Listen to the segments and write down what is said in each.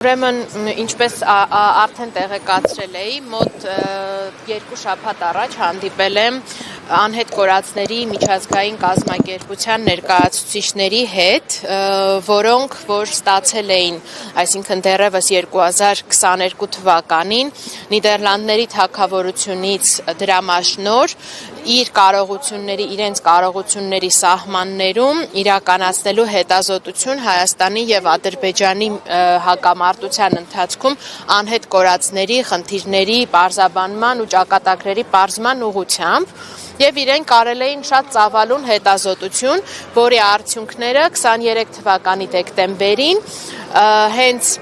Ուրեմն ինչպես արդեն տեղեկացրել էի, մոտ 2 շաբաթ առաջ հանդիպել եմ անհետ կորածների միջազգային կազմակերպության ներկայացուցիչների հետ, որոնք որ ստացել էին, այսինքն դեռևս 2022 թվականին Նիդերլանդների թագավորությունից դրամաշնոր իրենց կարողությունների սահմաններում իրականացնելու հետազոտություն Հայաստանի եւ Ադրբեջանի հակամարտության ընթացքում անհետ կորածների խնդիրների պարզաբանման ու ճակատագրերի պարզման ուղղությամբ եւ իրենք կարել էին շատ ծավալուն հետազոտություն, որի արդյունքները 23 թվականի դեկտեմբերին հենց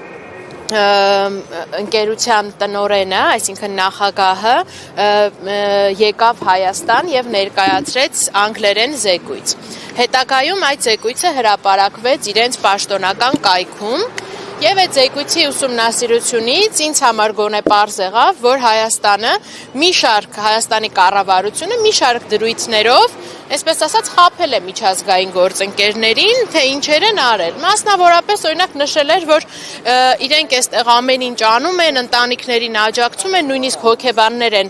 ընկերության տնօրենը, այսինքն նախագահը եկավ Հայաստան եւ ներկայացրեց անգլերեն զեկույց։ Հետագայում այդ զեկույցը հրապարակվեց իրենց պաշտոնական կայքում եւ այդ զեկույցի ուսումնասիրությունից ինձ համար գոնե պարզ եղավ, որ Հայաստանի կառավարությունը մի շարք դրույթներով, այսպես ասած, խաբել է միջազգային գործընկերներին, թե ինչեր են արել։ Մասնավորապես օրինակ նշել էր, որ իրենք այստեղ ամեն ինչ անում են, ընտանիքներին աջակցում են, նույնիսկ հոգեբաններ են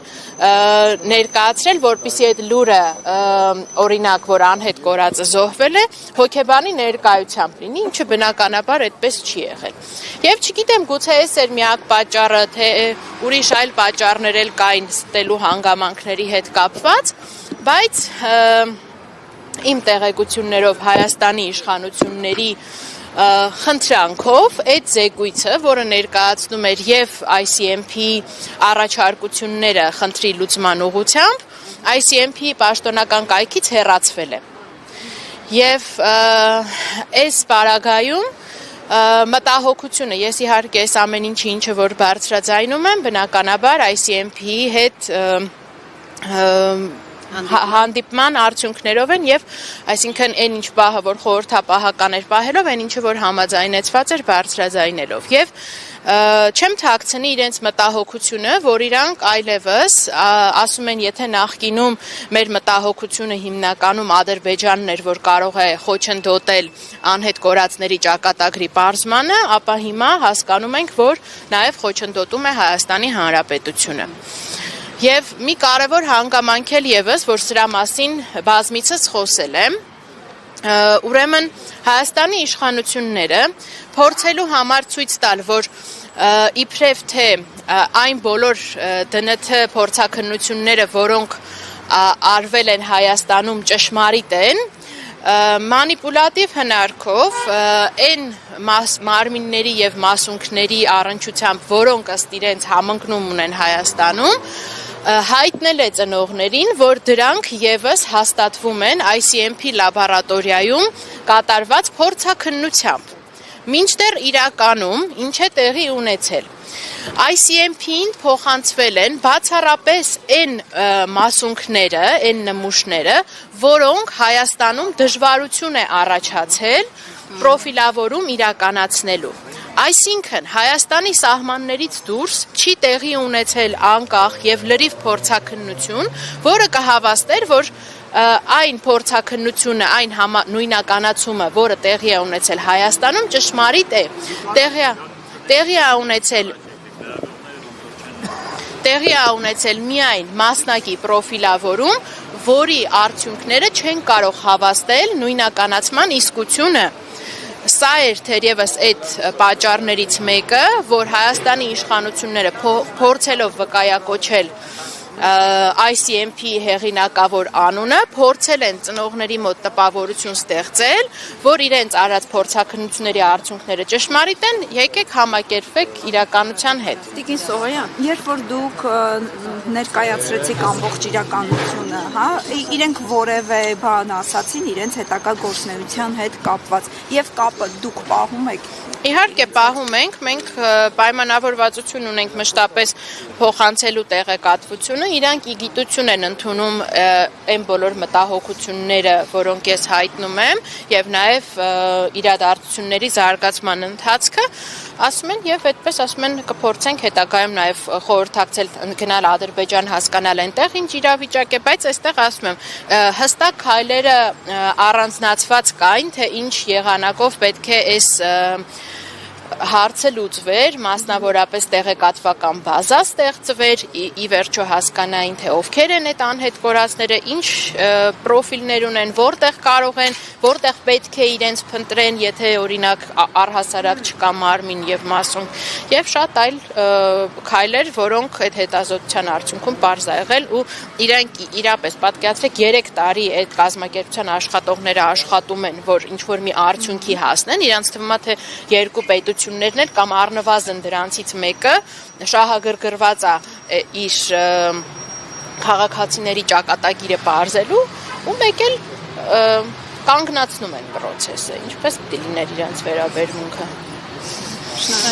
ներկայացրել, որպեսզի այդ լուրը օրինակ, որ անհետ կորածը զոհվել է, հոգեբանի ներկայությամբ լինի, ինչը բնականաբար այդպես չի եղել։ Եվ չգիտեմ, գուցե այս էր միակ պատճառը, թե ուրիշ այլ պատճառներ էլ կային ստելու հանգամանքների հետ կապված, բայց իմ տեղեկություններով Հայաստանի իշխանությունների խնդրանքով այդ զեկույցը, որը ներկայացնում էր եւ ICMP առաջարկությունները խնդրի լուծման ուղղությամբ, ICMP պաշտոնական կայքից հեռացվել է։ Եվ այս պարագայում մտահոգությունը, ես իհարկե այս ամեն ինչը որ բարձրաձայնում եմ, բնականաբար ICMP-ի հետ հանդիպման արդյունքներով են եւ այսինքն այն ինչ պահը որ խորհրդապահական էր պահելով, այն ինչը որ համաձայնեցված էր բարձրաձայնելով եւ չեմ թաքցնի իրենց մտահոգությունը, որ իրանք այլևս ասում են, եթե նախկինում մեր մտահոգությունը հիմնականում Ադրբեջանն էր, որ կարող է խոչընդոտել անհետ կորածների ճակատագրի պարզմանը, ապա հիմա հասկանում ենք, որ նաեւ խոչընդոտում է Հայաստանի Հանրապետությունը։ Եվ մի կարևոր հանգամանք էլ եւս, որ սրա մասին բազմիցս խոսել եմ, ուրեմն Հայաստանի իշխանությունները փորձելու համար ցույց տալ, որ իբրև թե այն բոլոր ԴՆԹ փորձաքննությունները, որոնք արվել են Հայաստանում ճշմարիտ են, մանիպուլատիվ հնարքով այն մարմինների եւ մասունքների առնչությամբ, որոնք ըստ իրենց համընկնում ունեն Հայաստանում, հայտնել է ծնողներին, որ դրանք եւս հաստատվում են ICMP լաբորատորիայում կատարված փորձաքննությամբ։ Մինչդեռ իրականում ինչ է տեղի ունեցել։ ICMP-ին փոխանցվել են բացառապես այն մասունքները, այն նմուշները, որոնք Հայաստանում դժվարություն է առաջացել պրոֆիլավորում իրականացնելու։ Այսինքն Հայաստանի սահմաններից դուրս չի տեղի ունեցել անկախ եւ լրիվ փորձաքննություն, որը կհավաստեր, որ այն փորձաքննությունը, այն նույնականացումը, որը տեղի է ունեցել Հայաստանում, ճշմարիտ է, տեղի է ունեցել միայն մասնակի պրոֆիլավորում, որի արդյունքները չեն կարող հավաստել նույնականացման իսկությունը։ Սա էր թերևս այդ պատճառներից մեկը, որ Հայաստանի իշխանությունները փորձելով վկայակոչել ICMP հեղինակավոր անունը, փորձել են ծնողների մոտ տպավորություն ստեղծել, որ իրենց արած փորձաքննությունների արդյունքները ճշմարիտ են, եկեք համակերպվեք իրականության հետ։ Տիկին Սողոյան, երբ որ դուք ներկայացրեցիք ամբողջ իրականությունը, իրենք որևէ բան ասացին իրենց հետագա գործունեության հետ կապված, եւ կապը դուք պահում եք։ Իհարկե պահում ենք, մենք պայմանավորվածություն ունենք մշտապես փոխանցելու տեղեկատվությունը, իրանք ի գիտություն են ընդունում այն բոլոր մտահոգությունները, որոնք ես հայտնում եմ, եւ նաեւ իրադարձությունների զարգացման ընթացքը, ասում են եւ այդպես ասում են կփորձենք հետագայում նաեւ խորհրդակցել գնալ Ադրբեջան հասկանալ այնտեղ ինչ իրավիճակ է, բայց այստեղ ասում եմ հստակ քայլերը առանձնացված կային, թե ինչ եղանակով պետք է այս հարցը լուծվեր, մասնավորապես տեղեկատվական բազա ստեղծվեր, ի վերջո հասկանային, թե ովքեր են այդ անհետ կորածները, ինչ պրոֆիլներ ունեն, որտեղ կարող են, որտեղ պետք է իրենց փնտրեն, եթե օրինակ առհասարակ չկա մարմին եւ մասում, եւ շատ այլ քայլեր, որոնք այդ հետազոտության արդյունքում պարզ ա եղել ու իրենք իրապես պատկերացրեք 3 տարի այդ կազմակերպության աշխատողները աշխատում են, որ ինչ որ մի արդյունքի հասնեն, իրանց թվում է թե երկու պետություններն էլ կամ առնվազն դրանցից մեկը շահագրգռված է իր քաղաքացիների ճակատագիրը բարձելու ու մեկ էլ կանգնացնում են process-ը, ինչպես պիտի լիներ իրանց վերաբերմունքը։